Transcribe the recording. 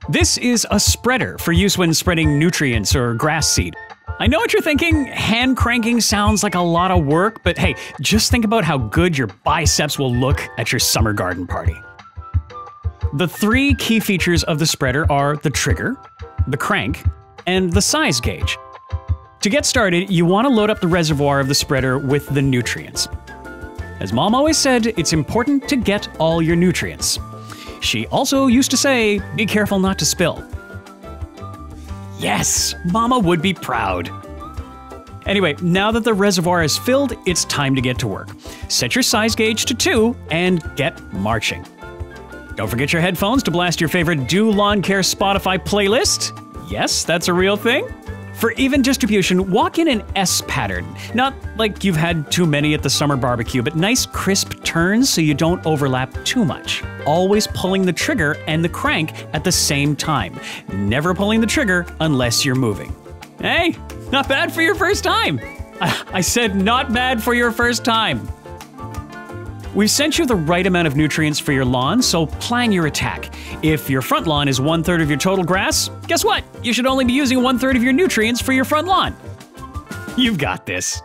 This is a spreader for use when spreading nutrients or grass seed. I know what you're thinking, hand cranking sounds like a lot of work, but hey, just think about how good your biceps will look at your summer garden party. The three key features of the spreader are the trigger, the crank, and the size gauge. To get started, you want to load up the reservoir of the spreader with the nutrients. As Mom always said, it's important to get all your nutrients. She also used to say, be careful not to spill. Yes, Mama would be proud. Anyway, now that the reservoir is filled, it's time to get to work. Set your size gauge to 2 and get marching. Don't forget your headphones to blast your favorite Do Lawn Care Spotify playlist. Yes, that's a real thing. For even distribution, walk in an S pattern. Not like you've had too many at the summer barbecue, but nice crisp turns so you don't overlap too much. Always pulling the trigger and the crank at the same time. Never pulling the trigger unless you're moving. Hey, not bad for your first time. I said not bad for your first time. We've sent you the right amount of nutrients for your lawn, so plan your attack. If your front lawn is 1/3 of your total grass, guess what? You should only be using 1/3 of your nutrients for your front lawn. You've got this.